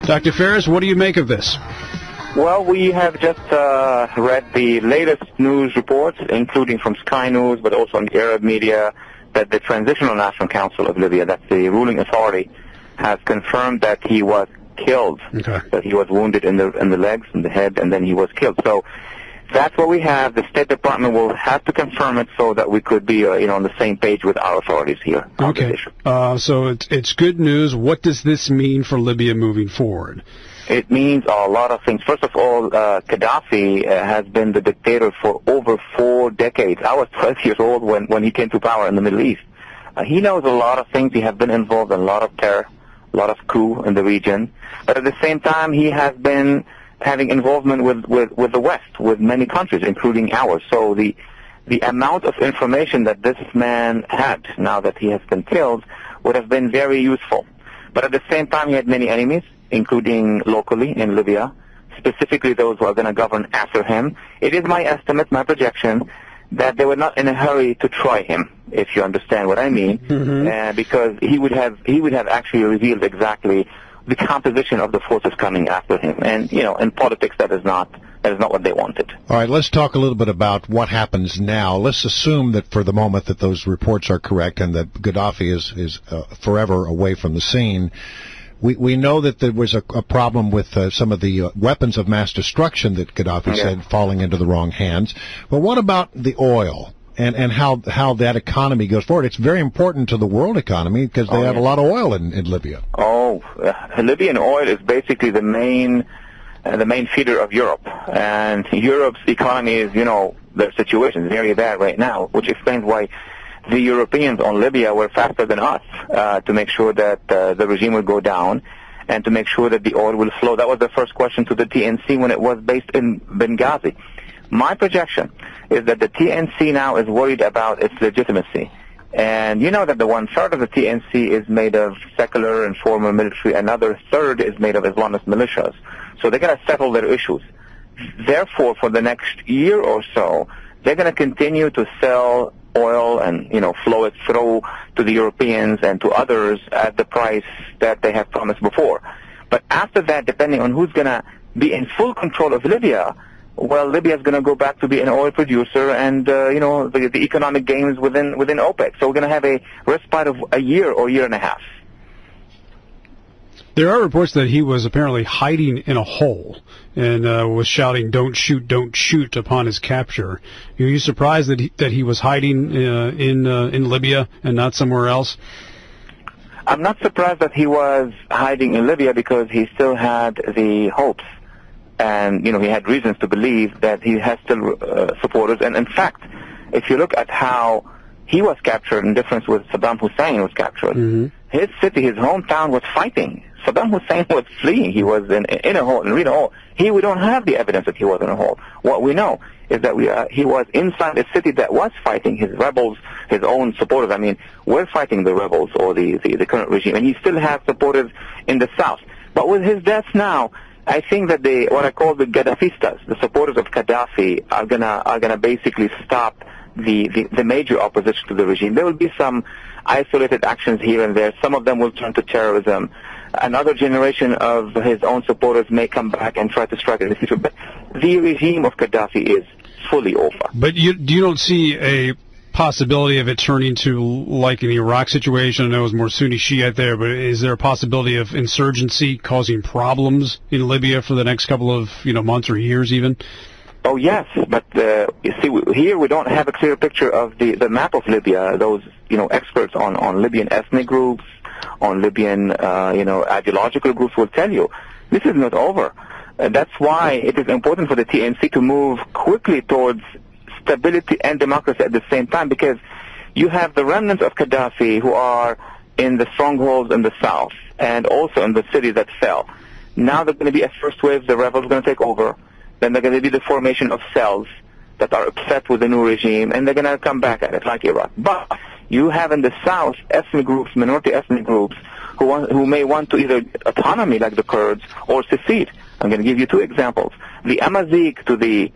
Dr. Phares, what do you make of this? Well, we have just read the latest news reports, including from Sky News, but also in the Arab media, that the Transitional National Council of Libya, that's the ruling authority, has confirmed that he was killed, that he was wounded in the legs, in the head, and then he was killed. So that's what we have. The State Department will have to confirm it so that we could be, on the same page with our authorities here. Okay. So it's good news. What does this mean for Libya moving forward? It means a lot of things. First of all, Gaddafi has been the dictator for over 4 decades. I was 12 years old when he came to power in the Middle East. He knows a lot of things. He has been involved in a lot of terror, a lot of coup in the region. But at the same time, he has been having involvement with the West, with many countries, including ours. So the amount of information that this man had, now that he has been killed, would have been very useful. But at the same time, he had many enemies, including locally in Libya, specifically those who are going to govern after him. It is my estimate, my projection, that they were not in a hurry to try him, if you understand what I mean, because he would have actually revealed exactly the composition of the forces coming after him. And, in politics, that is not what they wanted. All right, let's talk a little bit about what happens now. Let's assume that for the moment that those reports are correct and that Gaddafi is forever away from the scene. We know that there was a problem with some of the weapons of mass destruction that Gaddafi said falling into the wrong hands. But what about the oil and how that economy goes forward? It's very important to the world economy because they have a lot of oil in Libya. Libyan oil is basically the main feeder of Europe. And Europe's economy is, their situation is very bad right now, which explains why the Europeans on Libya were faster than us to make sure that the regime would go down and to make sure that the oil will flow. That was the first question to the TNC when it was based in Benghazi. My projection is that the TNC now is worried about its legitimacy. And you know that the 1/3 of the TNC is made of secular and former military, another third is made of Islamist militias. So they're going to settle their issues. Therefore, for the next year or so, they're going to continue to sell oil and, flow it through to the Europeans and to others at the price that they have promised before. But after that, depending on who's going to be in full control of Libya, well, Libya is going to go back to be an oil producer and, the economic gains within OPEC. So we're going to have a respite of a year or year and a half. There are reports that he was apparently hiding in a hole and was shouting, don't shoot," upon his capture. Are you surprised that he was hiding in Libya and not somewhere else? I'm not surprised that he was hiding in Libya because he still had the hopes. And, he had reasons to believe that he has still supporters. And, in fact, if you look at how he was captured in difference with Saddam Hussein was captured, his city, his hometown was fighting. Saddam Hussein was fleeing. He was in a hole, in a hole. We don't have the evidence that he was in a hole. What we know is that he was inside a city that was fighting his rebels, his own supporters. I mean, we're fighting the rebels or the current regime. And he still has supporters in the south. But with his death now, I think that what I call the Gaddafistas, the supporters of Gaddafi, are gonna basically stop the major opposition to the regime. There will be some isolated actions here and there. Some of them will turn to terrorism. Another generation of his own supporters may come back and try to strike in the future. But the regime of Gaddafi is fully over. But you don't see a possibility of it turning to like an Iraq situation? I know it was more Sunni Shiite there, but is there a possibility of insurgency causing problems in Libya for the next couple of months or years even? Oh, yes, but you see, here we don't have a clear picture of the map of Libya. Those, experts on Libyan ethnic groups, on Libyan, ideological groups will tell you this is not over. That's why it is important for the TNC to move quickly towards stability and democracy at the same time, because you have the remnants of Gaddafi who are in the strongholds in the south and also in the cities that fell. Now there's going to be a first wave, the rebels are going to take over. Then there's going to be the formation of cells that are upset with the new regime, and they're going to come back at it like Iraq. But you have in the south ethnic groups, minority ethnic groups, who may want to either autonomy like the Kurds or secede. I'm going to give you 2 examples. The Amazigh to the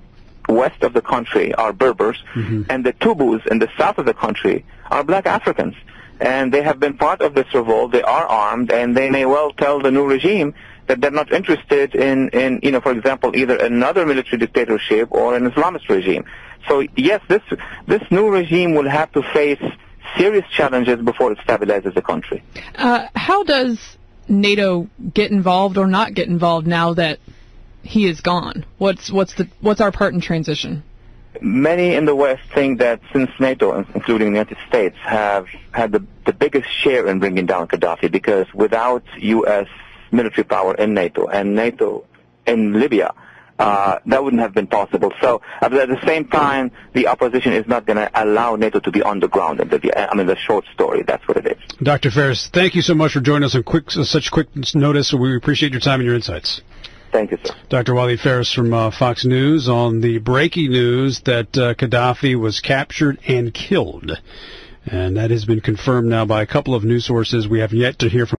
west of the country are Berbers, and the Tubus in the south of the country are black Africans. And they have been part of this revolt. They are armed, and they may well tell the new regime that they're not interested in for example, either another military dictatorship or an Islamist regime. So yes, this new regime will have to face serious challenges before it stabilizes the country. How does NATO get involved or not get involved now that he is gone? What's our part in transition? Many in the West think that since NATO, including the United States, have had the biggest share in bringing down Gaddafi, because without U.S. military power in NATO and NATO in Libya, that wouldn't have been possible. So at the same time, the opposition is not going to allow NATO to be on the ground in Libya. I mean, the short story, that's what it is. Dr. Phares, thank you so much for joining us on such quick notice. We appreciate your time and your insights. Thank you, sir. Dr. Wally Phares from Fox News on the breaking news that Gaddafi was captured and killed. And that has been confirmed now by a couple of news sources. We have yet to hear from